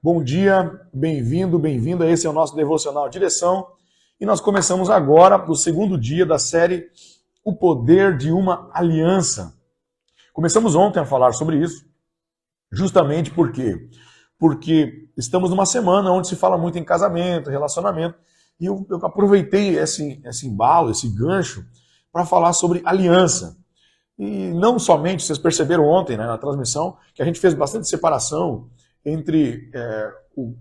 Bom dia, bem-vindo, bem-vinda. Esse é o nosso Devocional Direção. E nós começamos agora o segundo dia da série O Poder de uma Aliança. Começamos ontem a falar sobre isso, justamente porque estamos numa semana onde se fala muito em casamento, relacionamento, e eu aproveitei esse embalo, esse gancho, para falar sobre aliança. E não somente, vocês perceberam ontem, né, na transmissão, que a gente fez bastante separação entre o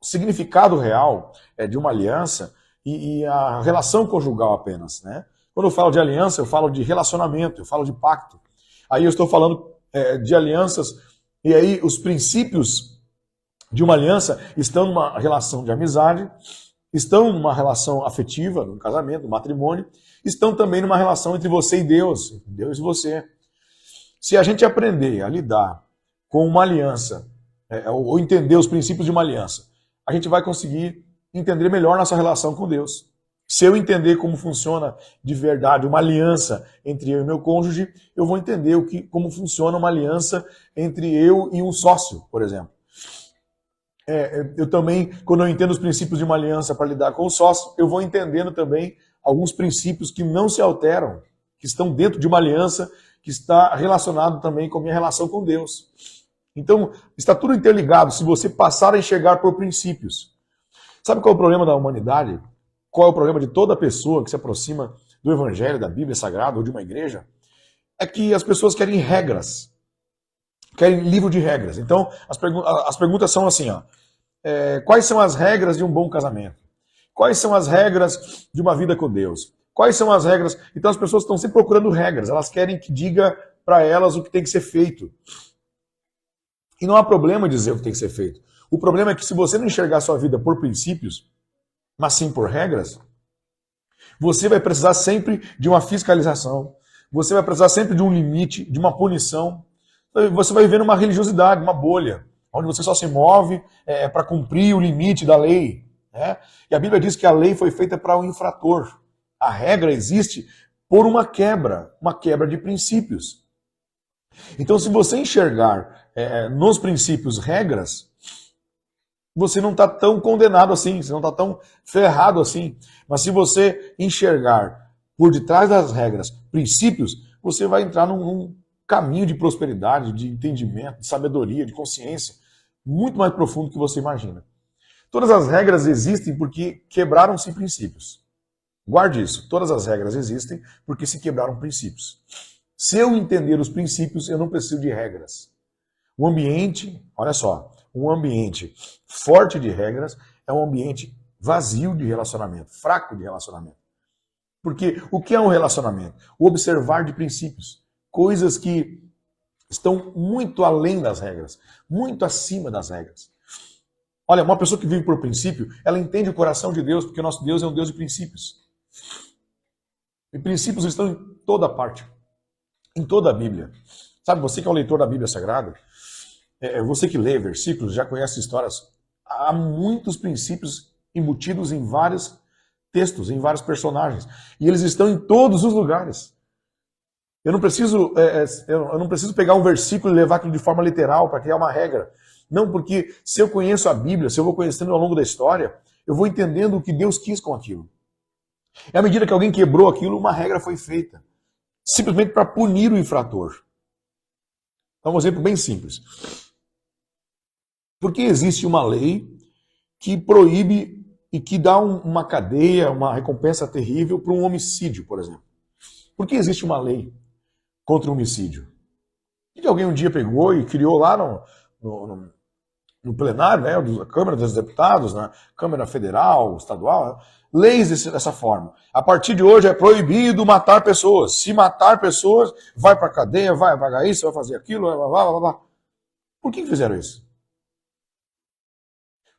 significado real de uma aliança e a relação conjugal apenas. Né? Quando eu falo de aliança, eu falo de relacionamento, eu falo de pacto. Aí eu estou falando de alianças, e aí os princípios de uma aliança estão numa relação de amizade, estão numa relação afetiva, no casamento, no matrimônio, estão também numa relação entre você e Deus, Deus e você. Se a gente aprender a lidar com uma aliança, ou entender os princípios de uma aliança, a gente vai conseguir entender melhor nossa relação com Deus. Se eu entender como funciona de verdade uma aliança entre eu e meu cônjuge, eu vou entender como funciona uma aliança entre eu e um sócio, por exemplo. Eu também, quando eu entendo os princípios de uma aliança para lidar com o sócio, eu vou entendendo também alguns princípios que não se alteram, que estão dentro de uma aliança, que está relacionado também com a minha relação com Deus. Então, está tudo interligado, se você passar a enxergar por princípios. Sabe qual é o problema da humanidade? Qual é o problema de toda pessoa que se aproxima do Evangelho, da Bíblia Sagrada ou de uma igreja? É que as pessoas querem regras. Querem livro de regras. Então, as perguntas são assim, ó. Quais são as regras de um bom casamento? Quais são as regras de uma vida com Deus? Quais são as regras? Então as pessoas estão sempre procurando regras. Elas querem que diga para elas o que tem que ser feito. E não há problema dizer o que tem que ser feito. O problema é que se você não enxergar a sua vida por princípios, mas sim por regras, você vai precisar sempre de uma fiscalização. Você vai precisar sempre de um limite, de uma punição. Você vai viver numa religiosidade, uma bolha, onde você só se move para cumprir o limite da lei. Né? E a Bíblia diz que a lei foi feita para o infrator. A regra existe por uma quebra de princípios. Então, se você enxergar nos princípios regras, você não está tão condenado assim, você não está tão ferrado assim. Mas se você enxergar por detrás das regras princípios, você vai entrar num caminho de prosperidade, de entendimento, de sabedoria, de consciência, muito mais profundo do que você imagina. Todas as regras existem porque quebraram-se princípios. Guarde isso, todas as regras existem porque se quebraram princípios. Se eu entender os princípios, eu não preciso de regras. Um ambiente, olha só, um ambiente forte de regras é um ambiente vazio de relacionamento, fraco de relacionamento. Porque o que é um relacionamento? O observar de princípios. Coisas que estão muito além das regras, muito acima das regras. Olha, uma pessoa que vive por princípio, ela entende o coração de Deus, porque o nosso Deus é um Deus de princípios. E princípios estão em toda parte, em toda a Bíblia. Sabe, você que é um leitor da Bíblia Sagrada, você que lê versículos, já conhece histórias, há muitos princípios embutidos em vários textos, em vários personagens. E eles estão em todos os lugares. Eu não preciso pegar um versículo e levar aquilo de forma literal para criar uma regra. Não, porque se eu conheço a Bíblia, se eu vou conhecendo ao longo da história, eu vou entendendo o que Deus quis com aquilo. E à medida que alguém quebrou aquilo, uma regra foi feita. Simplesmente para punir o infrator. Então, um exemplo bem simples. Porque existe uma lei que proíbe e que dá uma cadeia, uma recompensa terrível para um homicídio, por exemplo. Por que existe uma lei contra o homicídio? E alguém um dia pegou e criou lá no plenário, né, da Câmara dos Deputados, na Câmara Federal, Estadual, leis dessa forma. A partir de hoje é proibido matar pessoas. Se matar pessoas, vai para a cadeia, vai pagar isso, vai fazer aquilo, blá, blá, blá. Por que fizeram isso?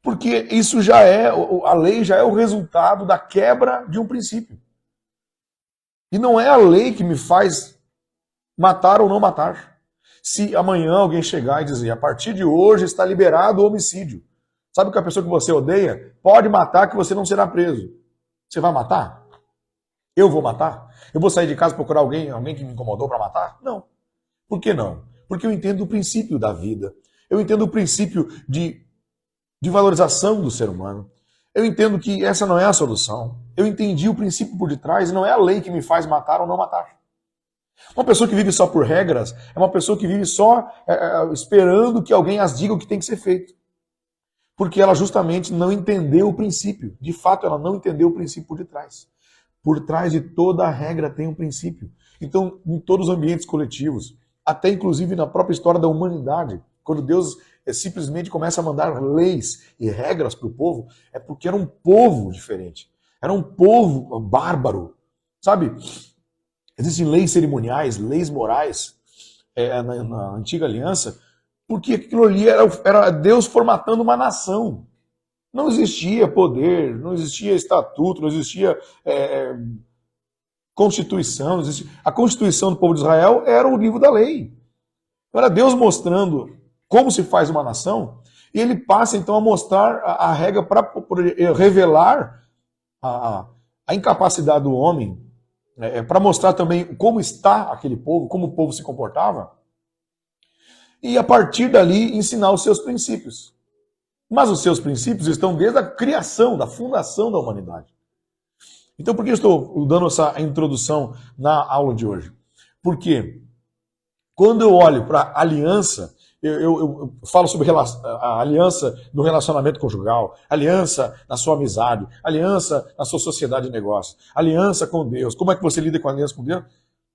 Porque isso a lei já é o resultado da quebra de um princípio. E não é a lei que me faz matar ou não matar. Se amanhã alguém chegar e dizer, a partir de hoje está liberado o homicídio. Sabe que a pessoa que você odeia pode matar que você não será preso. Você vai matar? Eu vou matar? Eu vou sair de casa e procurar alguém que me incomodou para matar? Não. Por que não? Porque eu entendo o princípio da vida. Eu entendo o princípio de de valorização do ser humano. Eu entendo que essa não é a solução. Eu entendi o princípio por detrás e não é a lei que me faz matar ou não matar. Uma pessoa que vive só por regras é uma pessoa que vive só esperando que alguém as diga o que tem que ser feito. Porque ela justamente não entendeu o princípio. De fato, ela não entendeu o princípio por detrás. Por trás de toda a regra tem um princípio. Então, em todos os ambientes coletivos, até inclusive na própria história da humanidade, quando Deus simplesmente começa a mandar leis e regras para o povo, é porque era um povo diferente. Era um povo bárbaro. Sabe? Existem leis cerimoniais, leis morais na antiga aliança, porque aquilo ali era Deus formatando uma nação. Não existia poder, não existia estatuto, não existia constituição. Não existia... A constituição do povo de Israel era o livro da lei. Era Deus mostrando como se faz uma nação, e ele passa então a mostrar a regra para revelar a incapacidade do homem, para mostrar também como está aquele povo, como o povo se comportava, e a partir dali ensinar os seus princípios. Mas os seus princípios estão desde a criação, da fundação da humanidade. Então por que eu estou dando essa introdução na aula de hoje? Porque quando eu olho para a aliança, eu falo sobre a aliança no relacionamento conjugal, aliança na sua amizade, aliança na sua sociedade de negócios, aliança com Deus. Como é que você lida com a aliança com Deus?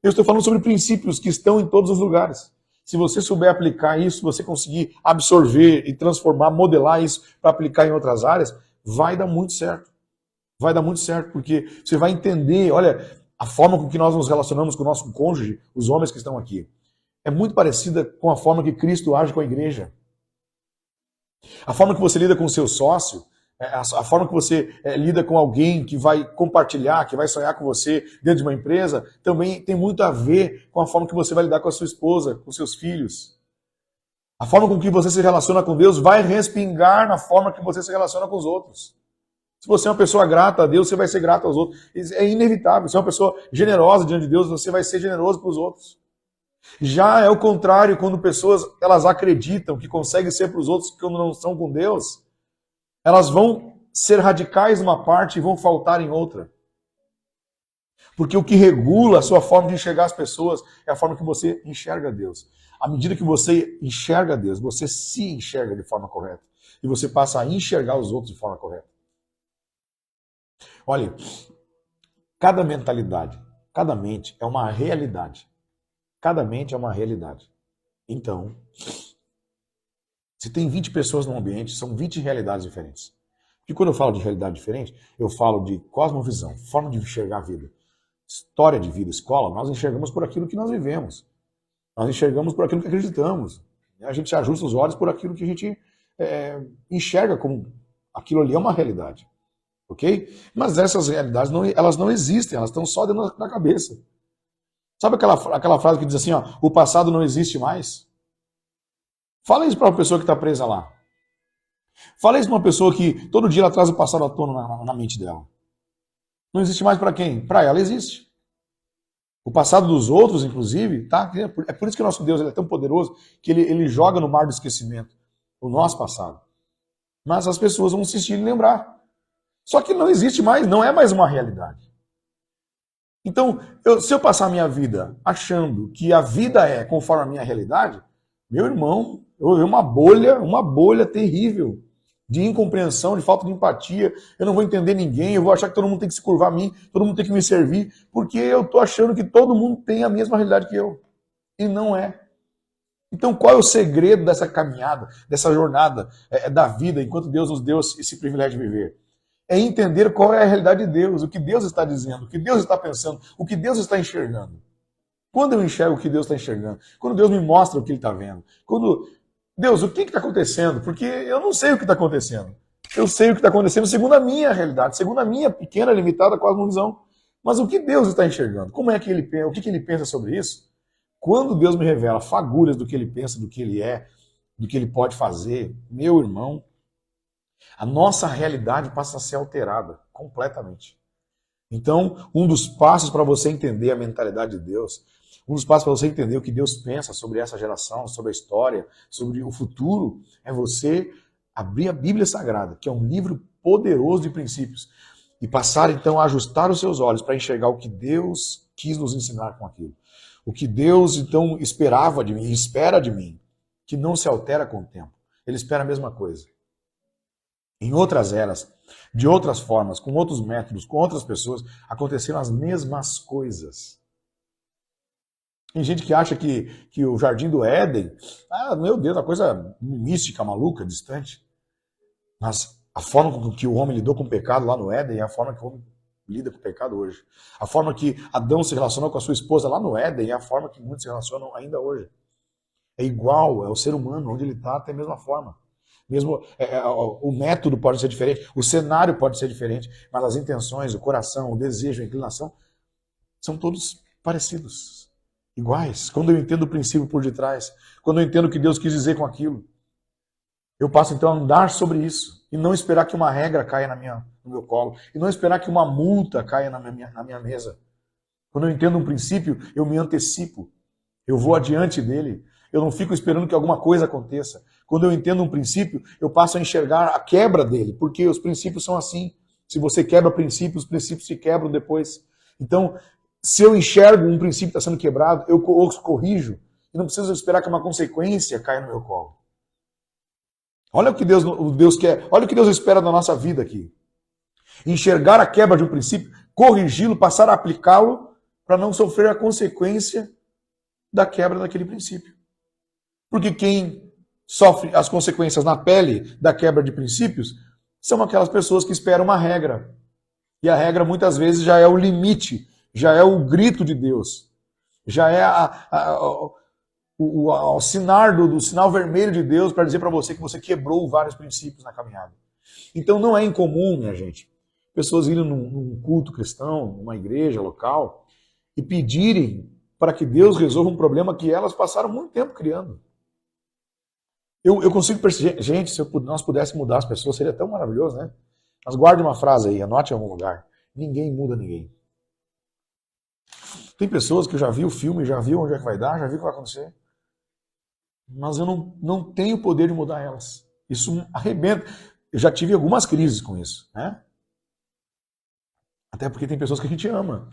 Eu estou falando sobre princípios que estão em todos os lugares. Se você souber aplicar isso, você conseguir absorver e transformar, modelar isso para aplicar em outras áreas, vai dar muito certo. Vai dar muito certo, porque você vai entender, olha, a forma com que nós nos relacionamos com o nosso cônjuge, os homens que estão aqui, é muito parecida com a forma que Cristo age com a igreja. A forma que você lida com o seu sócio, a forma que você lida com alguém que vai compartilhar, que vai sonhar com você dentro de uma empresa, também tem muito a ver com a forma que você vai lidar com a sua esposa, com seus filhos. A forma com que você se relaciona com Deus vai respingar na forma que você se relaciona com os outros. Se você é uma pessoa grata a Deus, você vai ser grato aos outros. É inevitável. Se é uma pessoa generosa diante de Deus, você vai ser generoso para os outros. Já é o contrário, quando pessoas elas acreditam que conseguem ser para os outros quando não são com Deus, elas vão ser radicais numa parte e vão faltar em outra. Porque o que regula a sua forma de enxergar as pessoas é a forma que você enxerga Deus. À medida que você enxerga Deus, você se enxerga de forma correta. E você passa a enxergar os outros de forma correta. Olha, cada mentalidade, cada mente é uma realidade. Cada mente é uma realidade. Então, se tem 20 pessoas num ambiente, são 20 realidades diferentes. E quando eu falo de realidade diferente, eu falo de cosmovisão, forma de enxergar a vida, história de vida, escola. Nós enxergamos por aquilo que nós vivemos. Nós enxergamos por aquilo que acreditamos. A gente ajusta os olhos por aquilo que a gente enxerga como aquilo ali é uma realidade. Ok? Mas essas realidades, elas não existem, elas estão só dentro da cabeça. Sabe aquela frase que diz assim, ó, o passado não existe mais? Fala isso para uma pessoa que está presa lá. Fala isso para uma pessoa que todo dia ela traz o passado à tona na mente dela. Não existe mais para quem? Para ela existe. O passado dos outros, inclusive, tá? É por isso que o nosso Deus ele é tão poderoso que ele joga no mar do esquecimento o nosso passado. Mas as pessoas vão insistir em lembrar. Só que não existe mais, não é mais uma realidade. Então, se eu passar a minha vida achando que a vida é conforme a minha realidade, meu irmão, eu vou ver uma bolha terrível de incompreensão, de falta de empatia, eu não vou entender ninguém, eu vou achar que todo mundo tem que se curvar a mim, todo mundo tem que me servir, porque eu estou achando que todo mundo tem a mesma realidade que eu. E não é. Então, qual é o segredo dessa caminhada, dessa jornada da vida, enquanto Deus nos deu esse privilégio de viver? É entender qual é a realidade de Deus, o que Deus está dizendo, o que Deus está pensando, o que Deus está enxergando. Quando eu enxergo o que Deus está enxergando, quando Deus me mostra o que Ele está vendo, quando Deus, o que está acontecendo? Porque eu não sei o que está acontecendo. Eu sei o que está acontecendo segundo a minha realidade, segundo a minha pequena, limitada cosmovisão. Mas o que Deus está enxergando? Como é que Ele pensa? O que Ele pensa sobre isso? Quando Deus me revela fagulhas do que Ele pensa, do que Ele é, do que Ele pode fazer, meu irmão, a nossa realidade passa a ser alterada completamente. Então, um dos passos para você entender a mentalidade de Deus, um dos passos para você entender o que Deus pensa sobre essa geração, sobre a história, sobre o futuro, é você abrir a Bíblia Sagrada, que é um livro poderoso de princípios, e passar então a ajustar os seus olhos para enxergar o que Deus quis nos ensinar com aquilo. O que Deus então esperava de mim e espera de mim, que não se altera com o tempo. Ele espera a mesma coisa. Em outras eras, de outras formas, com outros métodos, com outras pessoas, aconteceram as mesmas coisas. Tem gente que acha que o Jardim do Éden, meu Deus, uma coisa mística, maluca, distante. Mas a forma com que o homem lidou com o pecado lá no Éden é a forma que o homem lida com o pecado hoje. A forma que Adão se relacionou com a sua esposa lá no Éden é a forma que muitos se relacionam ainda hoje. É igual, é o ser humano, onde ele está, tem a mesma forma. Mesmo o método pode ser diferente, o cenário pode ser diferente, mas as intenções, o coração, o desejo, a inclinação, são todos parecidos, iguais. Quando eu entendo o princípio por detrás, quando eu entendo o que Deus quis dizer com aquilo, eu passo então a andar sobre isso e não esperar que uma regra caia no meu colo, e não esperar que uma multa caia na minha mesa. Quando eu entendo um princípio, eu me antecipo, eu vou adiante dele. Eu não fico esperando que alguma coisa aconteça. Quando eu entendo um princípio, eu passo a enxergar a quebra dele, porque os princípios são assim. Se você quebra princípios, os princípios se quebram depois. Então, se eu enxergo um princípio que está sendo quebrado, eu os corrijo e não preciso esperar que uma consequência caia no meu colo. Olha o que Deus quer, olha o que Deus espera da nossa vida aqui. Enxergar a quebra de um princípio, corrigi-lo, passar a aplicá-lo para não sofrer a consequência da quebra daquele princípio. Porque quem sofre as consequências na pele da quebra de princípios são aquelas pessoas que esperam uma regra. E a regra muitas vezes já é o limite, já é o grito de Deus, já é o sinal vermelho de Deus para dizer para você que você quebrou vários princípios na caminhada. Então não é incomum, minha gente, pessoas irem num culto cristão, numa igreja local, e pedirem para que Deus resolva um problema que elas passaram muito tempo criando. Eu consigo perceber, gente, se nós pudéssemos mudar as pessoas, seria tão maravilhoso, né? Mas guarde uma frase aí, anote em algum lugar. Ninguém muda ninguém. Tem pessoas que eu já vi o filme, já vi onde é que vai dar, já vi o que vai acontecer. Mas eu não tenho o poder de mudar elas. Isso arrebenta. Eu já tive algumas crises com isso, né? Até porque tem pessoas que a gente ama.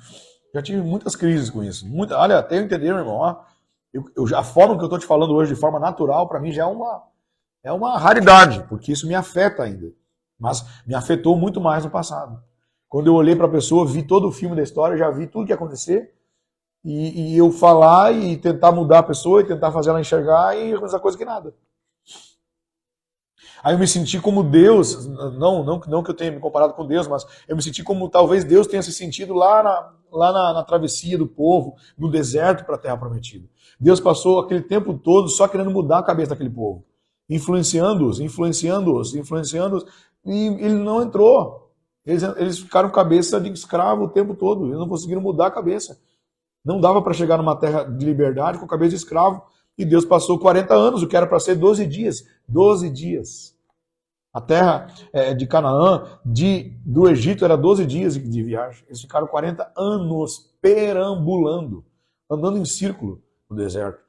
Já tive muitas crises com isso. Olha, até eu entender, meu irmão, ó, a forma que eu estou te falando hoje, de forma natural, para mim já é uma raridade, porque isso me afeta ainda. Mas me afetou muito mais no passado. Quando eu olhei para a pessoa, vi todo o filme da história, já vi tudo que ia acontecer, e eu falar e tentar mudar a pessoa, e tentar fazer ela enxergar, e a mesma coisa que nada. Aí eu me senti como Deus, não que eu tenha me comparado com Deus, mas eu me senti como talvez Deus tenha se sentido lá na travessia do povo, no deserto para a Terra Prometida. Deus passou aquele tempo todo só querendo mudar a cabeça daquele povo, influenciando-os, e ele não entrou. Eles ficaram cabeça de escravo o tempo todo, eles não conseguiram mudar a cabeça. Não dava para chegar numa terra de liberdade com cabeça de escravo. E Deus passou 40 anos, o que era para ser 12 dias. 12 dias. A terra de Canaã, do Egito, era 12 dias de viagem. Eles ficaram 40 anos perambulando, andando em círculo no deserto.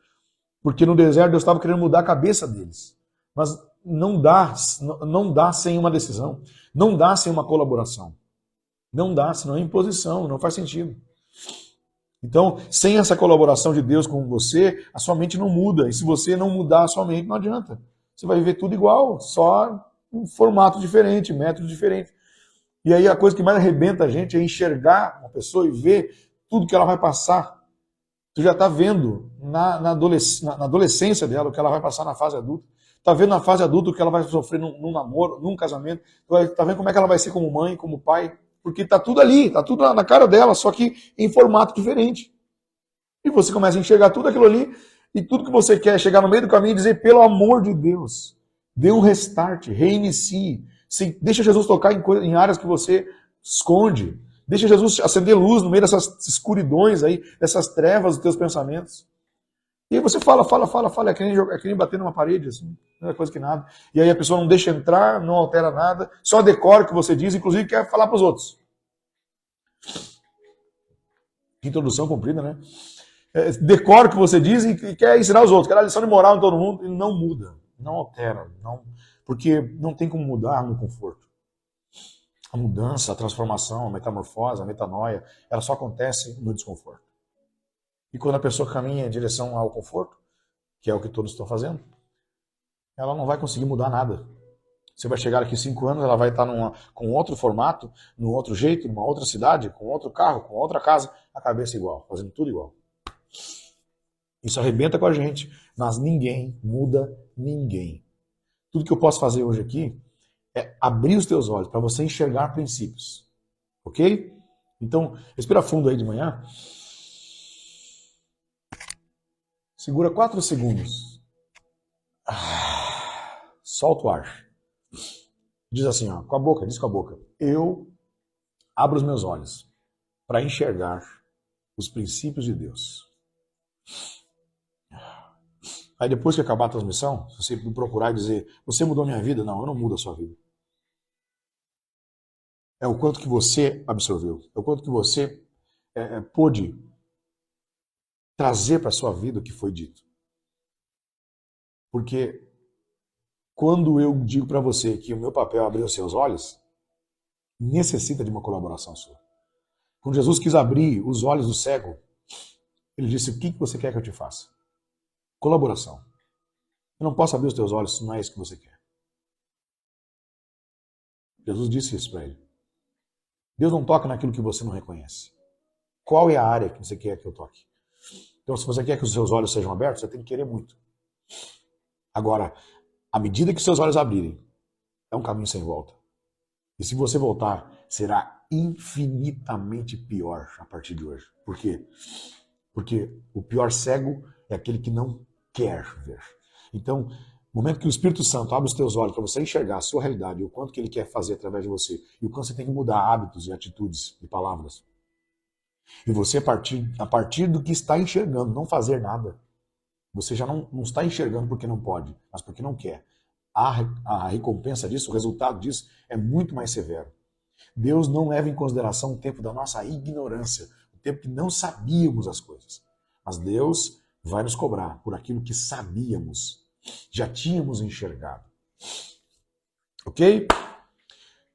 Porque no deserto Deus estava querendo mudar a cabeça deles. Mas não dá sem uma decisão. Não dá sem uma colaboração. Não dá, senão é imposição, não faz sentido. Então, sem essa colaboração de Deus com você, a sua mente não muda. E se você não mudar a sua mente, não adianta. Você vai viver tudo igual, só um formato diferente, método diferente. E aí a coisa que mais arrebenta a gente é enxergar uma pessoa e ver tudo que ela vai passar. Tu já está vendo na adolescência dela o que ela vai passar na fase adulta. Está vendo na fase adulta o que ela vai sofrer num namoro, num casamento. Está vendo como é que ela vai ser como mãe, como pai. Porque está tudo ali, está tudo na cara dela, só que em formato diferente. E você começa a enxergar tudo aquilo ali, e tudo que você quer é chegar no meio do caminho e dizer, pelo amor de Deus, dê um restart, reinicie. Deixa Jesus tocar em áreas que você esconde. Deixa Jesus acender luz no meio dessas escuridões aí, dessas trevas dos teus pensamentos. E aí você fala, é que nem bater numa parede, assim, não é coisa que nada. E aí a pessoa não deixa entrar, não altera nada, só decora o que você diz, inclusive quer falar para os outros. Introdução comprida, né? Decora o que você diz e quer ensinar os outros, quer dar lição de moral em todo mundo, e não muda, não altera, Porque não tem como mudar no conforto. A mudança, a transformação, a metamorfose, a metanoia, ela só acontece no desconforto. E quando a pessoa caminha em direção ao conforto, que é o que todos estão fazendo, ela não vai conseguir mudar nada. Você vai chegar aqui 5 anos, ela vai estar com outro formato, num outro jeito, numa outra cidade, com outro carro, com outra casa, a cabeça igual, fazendo tudo igual. Isso arrebenta com a gente, mas ninguém muda ninguém. Tudo que eu posso fazer hoje aqui é abrir os teus olhos para você enxergar princípios. Ok? Então, respira fundo aí de manhã. Segura 4 segundos. Solta o ar. Diz assim, ó, com a boca, diz com a boca. Eu abro os meus olhos para enxergar os princípios de Deus. Aí depois que acabar a transmissão, se você me procurar e dizer, você mudou minha vida? Não, eu não mudo a sua vida. É o quanto que você absorveu, é o quanto que você pôde trazer para a sua vida o que foi dito. Porque quando eu digo para você que o meu papel é abrir os seus olhos, necessita de uma colaboração sua. Quando Jesus quis abrir os olhos do cego, ele disse, o que você quer que eu te faça? Colaboração. Eu não posso abrir os teus olhos se não é isso que você quer. Jesus disse isso para ele. Deus não toca naquilo que você não reconhece. Qual é a área que você quer que eu toque? Então, se você quer que os seus olhos sejam abertos, você tem que querer muito. Agora, à medida que os seus olhos abrirem, é um caminho sem volta. E se você voltar, será infinitamente pior a partir de hoje. Por quê? Porque o pior cego é aquele que não quer ver. Então, no momento que o Espírito Santo abre os teus olhos para você enxergar a sua realidade e o quanto que ele quer fazer através de você, e o quanto você tem que mudar hábitos e atitudes e palavras, e você, a partir do que está enxergando, não fazer nada, você já não está enxergando porque não pode, mas porque não quer. A recompensa disso, o resultado disso é muito mais severo. Deus não leva em consideração o tempo da nossa ignorância, o tempo que não sabíamos as coisas. Mas Deus vai nos cobrar por aquilo que sabíamos, já tínhamos enxergado. Ok?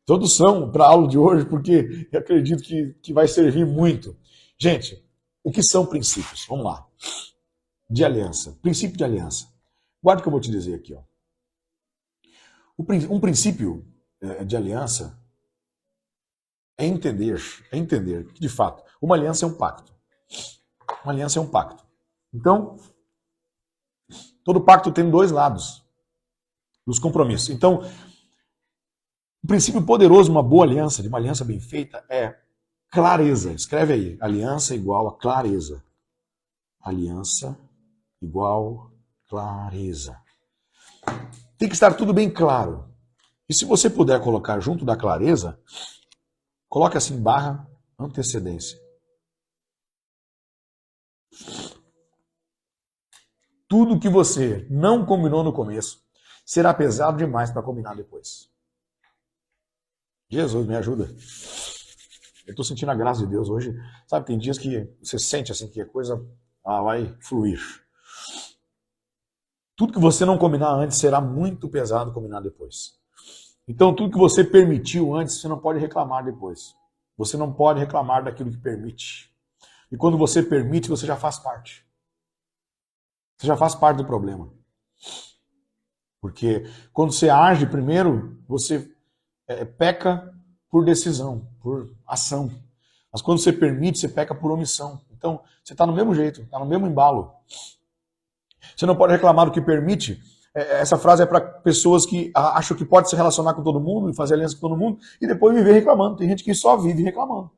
Introdução para a aula de hoje, porque eu acredito que vai servir muito. Gente, o que são princípios? Vamos lá. De aliança. Princípio de aliança. Guarda o que eu vou te dizer aqui. Ó. Um princípio de aliança é entender que, de fato, uma aliança é um pacto. Uma aliança é um pacto. Então, todo pacto tem 2 lados dos compromissos. Então, o princípio poderoso de uma boa aliança, de uma aliança bem feita, é clareza. Escreve aí. Aliança igual a clareza. Aliança igual clareza. Tem que estar tudo bem claro. E se você puder colocar junto da clareza, coloque assim, barra antecedência. Tudo que você não combinou no começo será pesado demais para combinar depois. Jesus, me ajuda. Eu estou sentindo a graça de Deus hoje. Sabe, tem dias que você sente assim que a coisa vai fluir. Tudo que você não combinar antes será muito pesado combinar depois. Então, tudo que você permitiu antes, você não pode reclamar depois. Você não pode reclamar daquilo que permite. E quando você permite, você já faz parte. Você já faz parte do problema. Porque quando você age primeiro, você peca por decisão, por ação. Mas quando você permite, você peca por omissão. Então, você está no mesmo jeito, está no mesmo embalo. Você não pode reclamar do que permite. Essa frase é para pessoas que acham que pode se relacionar com todo mundo e fazer aliança com todo mundo e depois viver reclamando. Tem gente que só vive reclamando.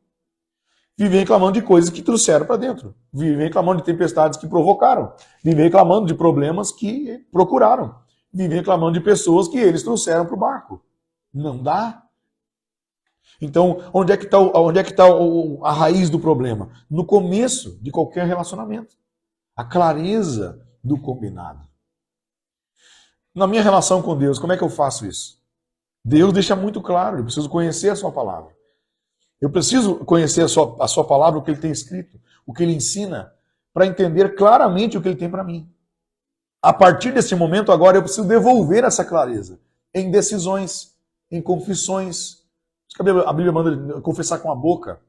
Vive reclamando de coisas que trouxeram para dentro. Vive reclamando de tempestades que provocaram. Vive reclamando de problemas que procuraram. Vive reclamando de pessoas que eles trouxeram para o barco. Não dá. Então, onde é que está a raiz do problema? No começo de qualquer relacionamento. A clareza do combinado. Na minha relação com Deus, como é que eu faço isso? Deus deixa muito claro, eu preciso conhecer a sua palavra. Eu preciso conhecer a sua palavra, o que ele tem escrito, o que ele ensina, para entender claramente o que ele tem para mim. A partir desse momento, agora, eu preciso devolver essa clareza. em decisões, em confissões. A Bíblia manda confessar com a boca.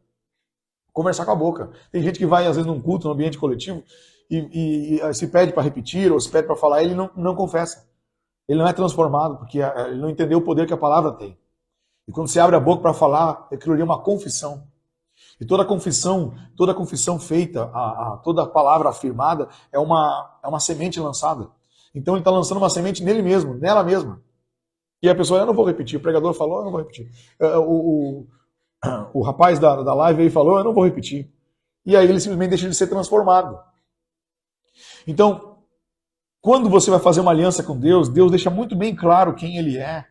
Conversar com a boca. Tem gente que vai, às vezes, num culto, num ambiente coletivo, e se pede para repetir, ou se pede para falar, ele não confessa. Ele não é transformado, porque ele não entendeu o poder que a palavra tem. E quando você abre a boca para falar, aquilo ali é uma confissão. E toda confissão feita, toda palavra afirmada, é uma semente lançada. Então ele está lançando uma semente nele mesmo, nela mesma. E a pessoa, eu não vou repetir. O pregador falou, eu não vou repetir. O rapaz da live aí falou, eu não vou repetir. E aí ele simplesmente deixa de ser transformado. Então, quando você vai fazer uma aliança com Deus, Deus deixa muito bem claro quem Ele é,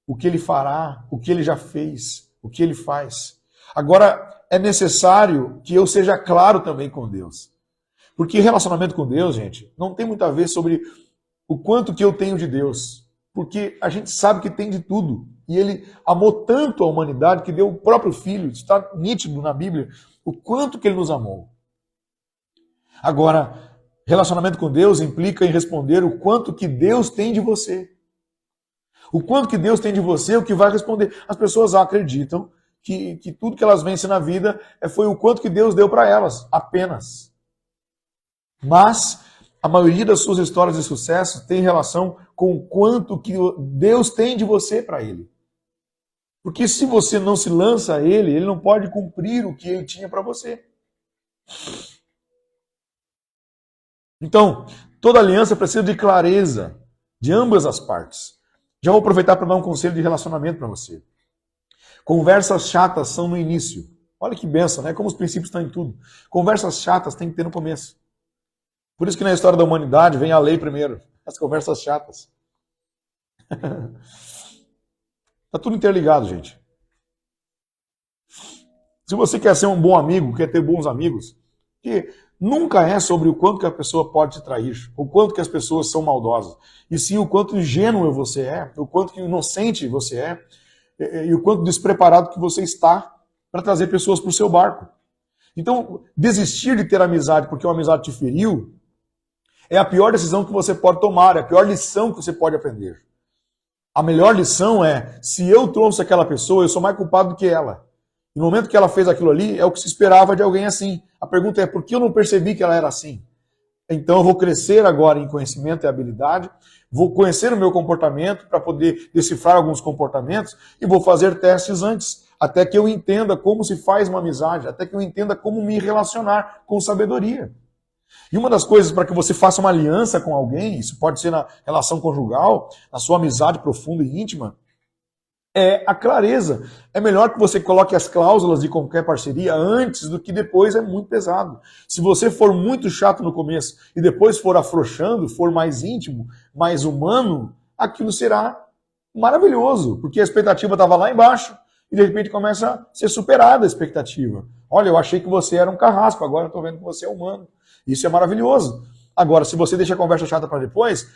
o que Ele fará, o que Ele já fez, o que Ele faz. Agora, é necessário que eu seja claro também com Deus. Porque relacionamento com Deus, gente, não tem muito a ver sobre o quanto que eu tenho de Deus. Porque a gente sabe que tem de tudo. E Ele amou tanto a humanidade que deu o próprio Filho. Está nítido na Bíblia o quanto que Ele nos amou. Agora, relacionamento com Deus implica em responder o quanto que Deus tem de você. O quanto que Deus tem de você é o que vai responder. As pessoas acreditam que tudo que elas vencem na vida foi o quanto que Deus deu para elas, apenas. Mas a maioria das suas histórias de sucesso tem relação com o quanto que Deus tem de você para Ele. Porque se você não se lança a Ele, Ele não pode cumprir o que Ele tinha para você. Então, toda aliança precisa de clareza de ambas as partes. Já vou aproveitar para dar um conselho de relacionamento para você. Conversas chatas são no início. Olha que benção, né? Como os princípios estão em tudo. Conversas chatas tem que ter no começo. Por isso que na história da humanidade vem a lei primeiro. As conversas chatas. Tá tudo interligado, gente. Se você quer ser um bom amigo, quer ter bons amigos, que nunca é sobre o quanto que a pessoa pode te trair, o quanto que as pessoas são maldosas, e sim o quanto ingênuo você é, o quanto que inocente você é, e o quanto despreparado que você está para trazer pessoas para o seu barco. Então, desistir de ter amizade porque uma amizade te feriu é a pior decisão que você pode tomar, é a pior lição que você pode aprender. A melhor lição é, se eu trouxe aquela pessoa, eu sou mais culpado do que ela. No momento que ela fez aquilo ali, é o que se esperava de alguém assim. A pergunta é, por que eu não percebi que ela era assim? Então eu vou crescer agora em conhecimento e habilidade, vou conhecer o meu comportamento para poder decifrar alguns comportamentos e vou fazer testes antes, até que eu entenda como se faz uma amizade, até que eu entenda como me relacionar com sabedoria. E uma das coisas para que você faça uma aliança com alguém, isso pode ser na relação conjugal, na sua amizade profunda e íntima, é a clareza. É melhor que você coloque as cláusulas de qualquer parceria antes do que depois, é muito pesado. Se você for muito chato no começo e depois for afrouxando, for mais íntimo, mais humano, aquilo será maravilhoso, porque a expectativa estava lá embaixo e de repente começa a ser superada a expectativa. Olha, eu achei que você era um carrasco, agora eu estou vendo que você é humano. Isso é maravilhoso. Agora, se você deixa a conversa chata para depois,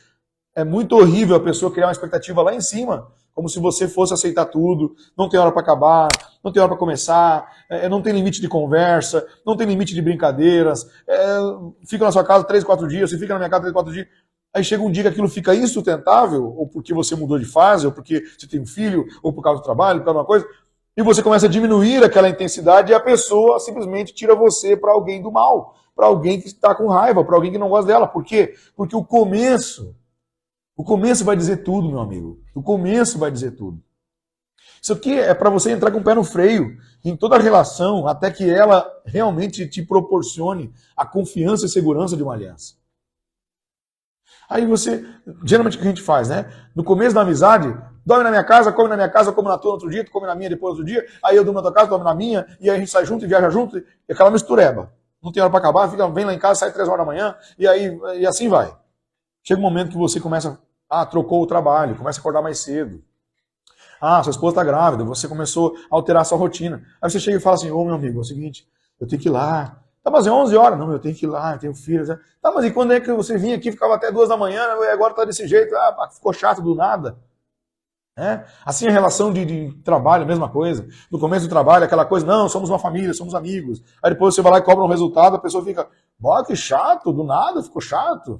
é muito horrível a pessoa criar uma expectativa lá em cima, como se você fosse aceitar tudo, não tem hora para acabar, não tem hora para começar, não tem limite de conversa, não tem limite de brincadeiras, fica na sua casa 3, 4 dias, você fica na minha casa 3, 4 dias, aí chega um dia que aquilo fica insustentável, ou porque você mudou de fase, ou porque você tem um filho, ou por causa do trabalho, por causa de uma coisa, e você começa a diminuir aquela intensidade e a pessoa simplesmente tira você para alguém do mal, para alguém que está com raiva, para alguém que não gosta dela. Por quê? Porque o começo vai dizer tudo, meu amigo. O começo vai dizer tudo. Isso aqui é para você entrar com o pé no freio em toda a relação, até que ela realmente te proporcione a confiança e segurança de uma aliança. Aí você, geralmente o que a gente faz, né? No começo da amizade, dorme na minha casa, come na minha casa, come na tua outro dia, tu come na minha depois do dia, aí eu durmo na tua casa, dorme na minha, e aí a gente sai junto e viaja junto, e aquela mistureba. Não tem hora para acabar, vem lá em casa, sai 3 horas da manhã, e assim vai. Chega um momento que você começa, trocou o trabalho, começa a acordar mais cedo. Sua esposa está grávida, você começou a alterar a sua rotina. Aí você chega e fala assim, meu amigo, é o seguinte, eu tenho que ir lá. Tá, mas é 11 horas. Não, eu tenho que ir lá, eu tenho filhos. Tá, mas e quando é que você vinha aqui, ficava até 2 da manhã, e agora tá desse jeito, ficou chato do nada. Assim a relação de trabalho, a mesma coisa. No começo do trabalho, aquela coisa, não, somos uma família, somos amigos. Aí depois você vai lá e cobra um resultado, a pessoa fica, que chato, do nada ficou chato.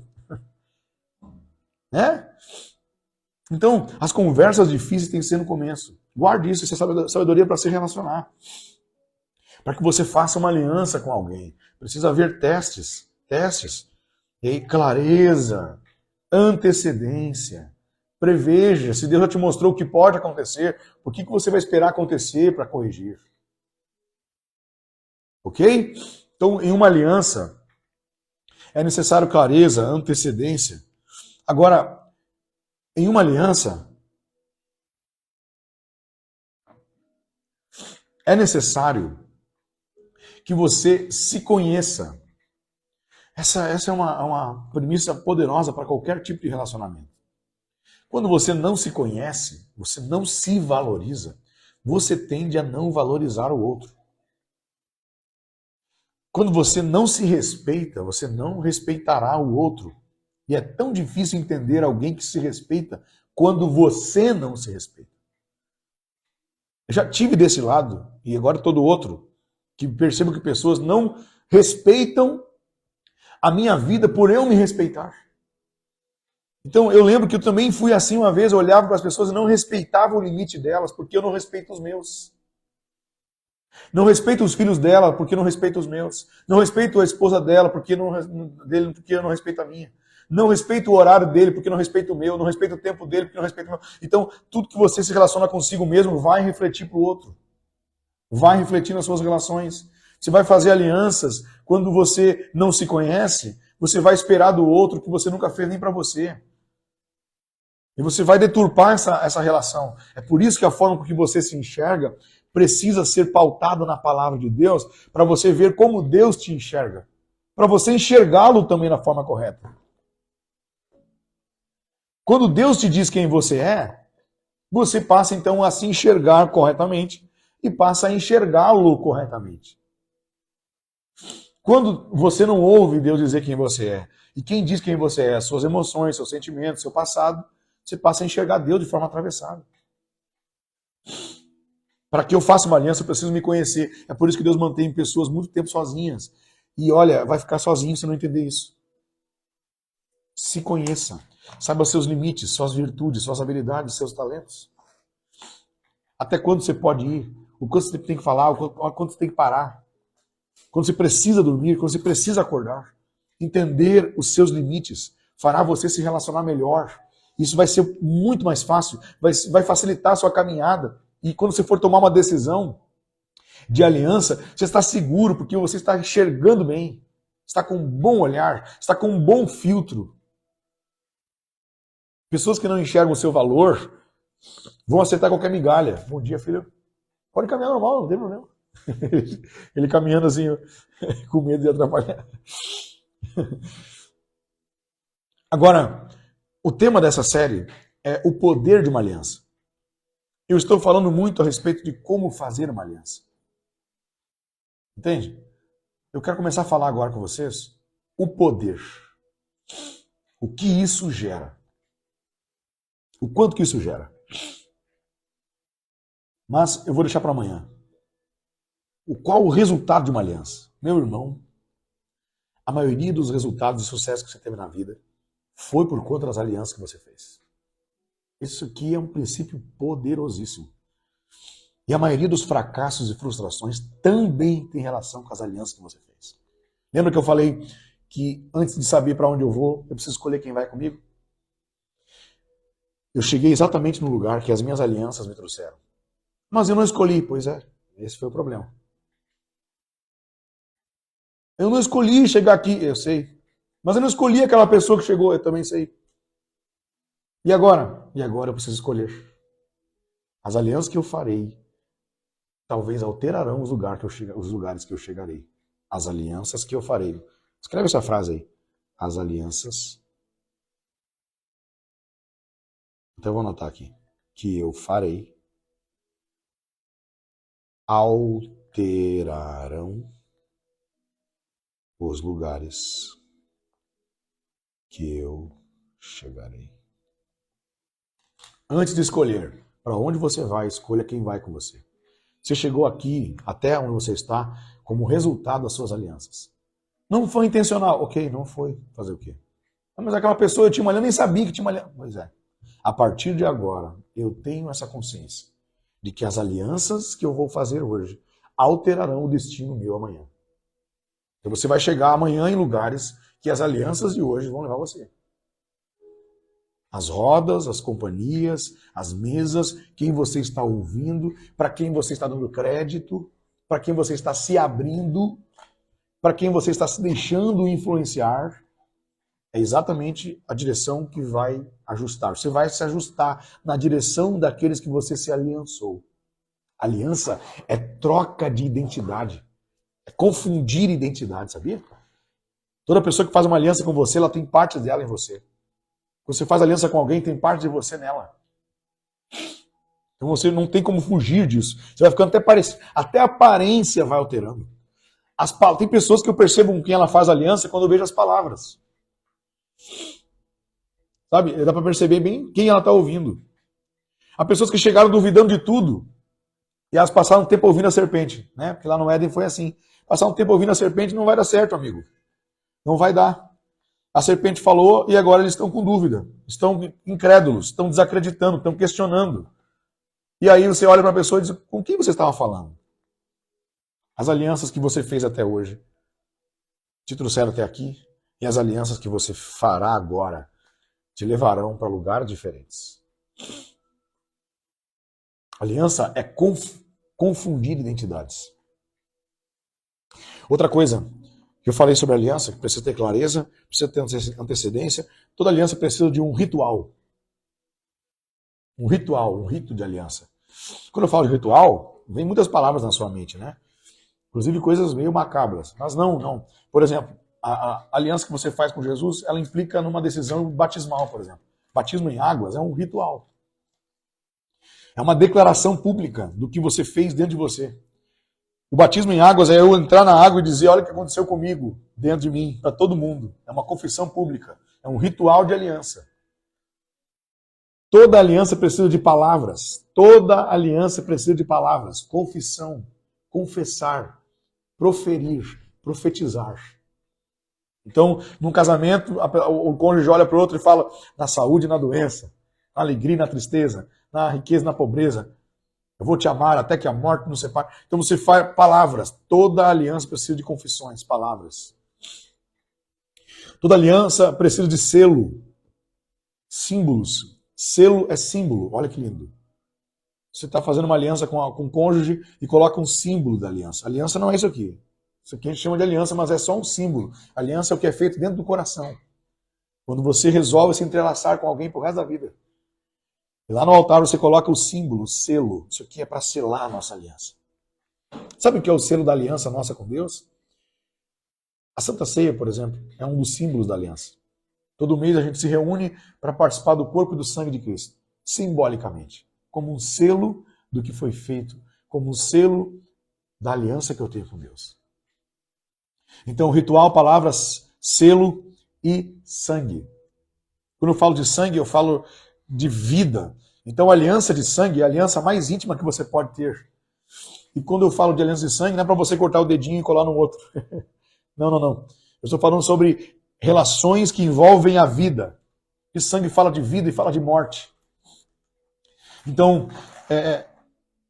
Então, as conversas difíceis têm que ser no começo. Guarde isso, isso é sabedoria para se relacionar. Para que você faça uma aliança com alguém. Precisa haver testes. E aí, clareza, antecedência. Preveja. Se Deus já te mostrou o que pode acontecer, por que você vai esperar acontecer para corrigir? Ok? Então, em uma aliança, é necessário clareza, antecedência. Agora, em uma aliança, é necessário que você se conheça. Essa é uma premissa poderosa para qualquer tipo de relacionamento. Quando você não se conhece, você não se valoriza, você tende a não valorizar o outro. Quando você não se respeita, você não respeitará o outro. E é tão difícil entender alguém que se respeita quando você não se respeita. Eu já tive desse lado, e agora estou do outro, que percebo que pessoas não respeitam a minha vida por eu me respeitar. Então eu lembro que eu também fui assim uma vez, eu olhava para as pessoas e não respeitava o limite delas, porque eu não respeito os meus. Não respeito os filhos dela, porque não respeito os meus. Não respeito a esposa dela, porque eu não respeito a minha. Não respeito o horário dele, porque não respeito o meu. Não respeito o tempo dele, porque não respeito o meu. Então, tudo que você se relaciona consigo mesmo vai refletir para o outro. Vai refletir nas suas relações. Você vai fazer alianças quando você não se conhece, você vai esperar do outro que você nunca fez nem para você. E você vai deturpar essa relação. É por isso que a forma com que você se enxerga precisa ser pautada na palavra de Deus, para você ver como Deus te enxerga. Para você enxergá-lo também da forma correta. Quando Deus te diz quem você é, você passa então a se enxergar corretamente e passa a enxergá-lo corretamente. Quando você não ouve Deus dizer quem você é, e quem diz quem você é, suas emoções, seus sentimentos, seu passado, você passa a enxergar Deus de forma atravessada. Para que eu faça uma aliança, eu preciso me conhecer. É por isso que Deus mantém pessoas muito tempo sozinhas. E olha, vai ficar sozinho se não entender isso. Se conheça. Saiba os seus limites, suas virtudes, suas habilidades, seus talentos. Até quando você pode ir. O quanto você tem que falar, o quanto você tem que parar. Quando você precisa dormir, quando você precisa acordar. Entender os seus limites fará você se relacionar melhor. Isso vai ser muito mais fácil, vai facilitar a sua caminhada. E quando você for tomar uma decisão de aliança, você está seguro, porque você está enxergando bem. Está com um bom olhar, está com um bom filtro. Pessoas que não enxergam o seu valor vão aceitar qualquer migalha. Bom dia, filho. Pode caminhar normal, não tem problema. Ele caminhando assim, com medo de atrapalhar. Agora, o tema dessa série é o poder de uma aliança. Eu estou falando muito a respeito de como fazer uma aliança. Entende? Eu quero começar a falar agora com vocês o poder. O que isso gera. O quanto que isso gera. Mas eu vou deixar para amanhã. Qual o resultado de uma aliança? Meu irmão, a maioria dos resultados de sucesso que você teve na vida foi por conta das alianças que você fez. Isso aqui é um princípio poderosíssimo. E a maioria dos fracassos e frustrações também tem relação com as alianças que você fez. Lembra que eu falei que antes de saber para onde eu vou, eu preciso escolher quem vai comigo? Eu cheguei exatamente no lugar que as minhas alianças me trouxeram. Mas eu não escolhi, pois é, esse foi o problema. Eu não escolhi chegar aqui, eu sei. Mas eu não escolhi aquela pessoa que chegou, eu também sei. E agora? E agora eu preciso escolher. As alianças que eu farei talvez alterarão os lugares que eu chegarei. As alianças que eu farei. Escreve essa frase aí. As alianças. Então eu vou anotar aqui. Que eu farei alterarão os lugares que eu chegarei. Antes de escolher para onde você vai, escolha quem vai com você. Você chegou aqui, até onde você está, como resultado das suas alianças. Não foi intencional. Ok, não foi. Fazer o quê? Mas aquela pessoa eu tinha uma aliança, eu nem sabia que tinha uma aliança. Pois é. A partir de agora, eu tenho essa consciência de que as alianças que eu vou fazer hoje alterarão o destino meu amanhã. Então você vai chegar amanhã em lugares que as alianças de hoje vão levar você. As rodas, as companhias, as mesas, quem você está ouvindo, para quem você está dando crédito, para quem você está se abrindo, para quem você está se deixando influenciar, é exatamente a direção que vai ajustar. Você vai se ajustar na direção daqueles que você se aliançou. Aliança é troca de identidade, é confundir identidade, sabia? Toda pessoa que faz uma aliança com você, ela tem parte dela em você. Quando você faz aliança com alguém, tem parte de você nela. Então você não tem como fugir disso. Você vai ficando até a aparência vai alterando. Tem pessoas que eu percebo com quem ela faz aliança quando eu vejo as palavras. Sabe? Dá para perceber bem quem ela está ouvindo. Há pessoas que chegaram duvidando de tudo e elas passaram um tempo ouvindo a serpente, né? Porque lá no Éden foi assim. Passar um tempo ouvindo a serpente não vai dar certo, amigo. Não vai dar. A serpente falou e agora eles estão com dúvida. Estão incrédulos, estão desacreditando, estão questionando. E aí você olha para a pessoa e diz, com quem você estava falando? As alianças que você fez até hoje te trouxeram até aqui e as alianças que você fará agora te levarão para lugares diferentes. Aliança é confundir identidades. Outra coisa que eu falei sobre aliança, que precisa ter clareza, precisa ter antecedência, toda aliança precisa de um ritual. Um ritual, um rito de aliança. Quando eu falo de ritual, vem muitas palavras na sua mente, né? Inclusive coisas meio macabras. Mas não. Por exemplo, a aliança que você faz com Jesus, ela implica numa decisão batismal, por exemplo. Batismo em águas é um ritual. É uma declaração pública do que você fez dentro de você. O batismo em águas é eu entrar na água e dizer, olha o que aconteceu comigo, dentro de mim, para todo mundo. É uma confissão pública. É um ritual de aliança. Toda aliança precisa de palavras. Toda aliança precisa de palavras. Confissão, confessar, proferir, profetizar. Então, num casamento, o cônjuge olha para o outro e fala na saúde e na doença, na alegria e na tristeza, na riqueza e na pobreza. Eu vou te amar até que a morte nos separe. Então você faz palavras. Toda aliança precisa de confissões, palavras. Toda aliança precisa de selo, símbolos. Selo é símbolo. Olha que lindo. Você está fazendo uma aliança com o cônjuge e coloca um símbolo da aliança. Aliança não é isso aqui. Isso aqui a gente chama de aliança, mas é só um símbolo. Aliança é o que é feito dentro do coração. Quando você resolve se entrelaçar com alguém pro resto da vida. E lá no altar você coloca o símbolo, o selo. Isso aqui é para selar a nossa aliança. Sabe o que é o selo da aliança nossa com Deus? A Santa Ceia, por exemplo, é um dos símbolos da aliança. Todo mês a gente se reúne para participar do corpo e do sangue de Cristo. Simbolicamente. Como um selo do que foi feito. Como um selo da aliança que eu tenho com Deus. Então, ritual, palavras, selo e sangue. Quando eu falo de sangue, eu falo de vida. Então, a aliança de sangue é a aliança mais íntima que você pode ter. E quando eu falo de aliança de sangue, não é para você cortar o dedinho e colar no outro. Não. Eu estou falando sobre relações que envolvem a vida. E sangue fala de vida e fala de morte. Então,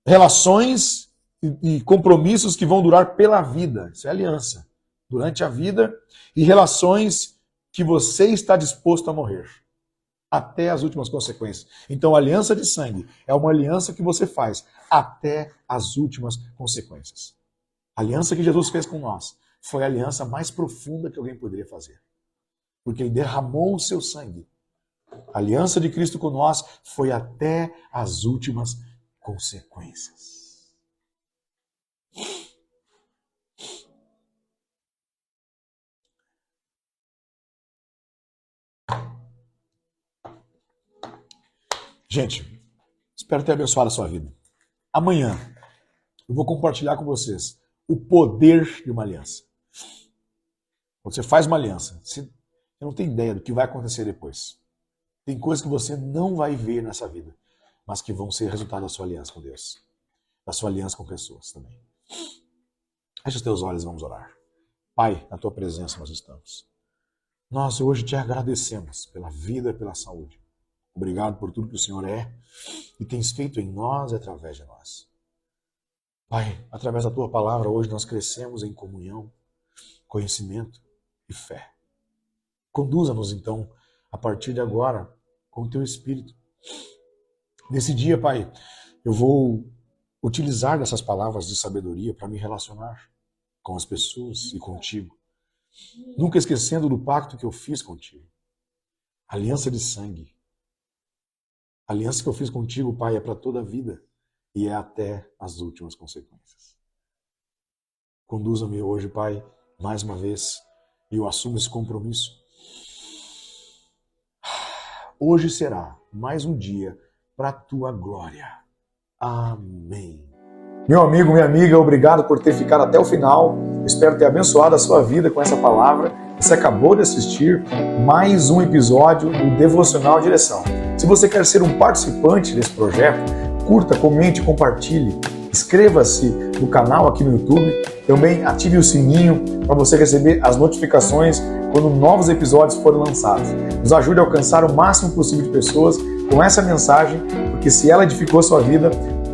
relações e compromissos que vão durar pela vida. Isso é aliança. Durante a vida e relações que você está disposto a morrer. Até as últimas consequências. Então, a aliança de sangue é uma aliança que você faz até as últimas consequências. A aliança que Jesus fez com nós foi a aliança mais profunda que alguém poderia fazer. Porque ele derramou o seu sangue. A aliança de Cristo com nós foi até as últimas consequências. Gente, espero ter abençoado a sua vida. Amanhã eu vou compartilhar com vocês o poder de uma aliança. Quando você faz uma aliança, você não tem ideia do que vai acontecer depois. Tem coisas que você não vai ver nessa vida, mas que vão ser resultado da sua aliança com Deus. Da sua aliança com pessoas também. Feche os teus olhos e vamos orar. Pai, na tua presença nós estamos. Nós hoje te agradecemos pela vida e pela saúde. Obrigado por tudo que o Senhor é e tens feito em nós e através de nós. Pai, através da Tua palavra, hoje nós crescemos em comunhão, conhecimento e fé. Conduza-nos, então, a partir de agora, com o Teu Espírito. Nesse dia, Pai, eu vou utilizar dessas palavras de sabedoria para me relacionar com as pessoas e contigo. Nunca esquecendo do pacto que eu fiz contigo. Aliança de sangue. A aliança que eu fiz contigo, Pai, é para toda a vida e é até as últimas consequências. Conduza-me hoje, Pai, mais uma vez, e eu assumo esse compromisso. Hoje será mais um dia para a Tua glória. Amém. Meu amigo, minha amiga, obrigado por ter ficado até o final. Espero ter abençoado a sua vida com essa palavra. Você acabou de assistir mais um episódio do Devocional Direção. Se você quer ser um participante desse projeto, curta, comente, compartilhe. Inscreva-se no canal aqui no YouTube. Também ative o sininho para você receber as notificações quando novos episódios forem lançados. Nos ajude a alcançar o máximo possível de pessoas com essa mensagem, porque se ela edificou a sua vida,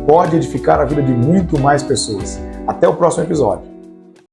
pode edificar a vida de muito mais pessoas. Até o próximo episódio.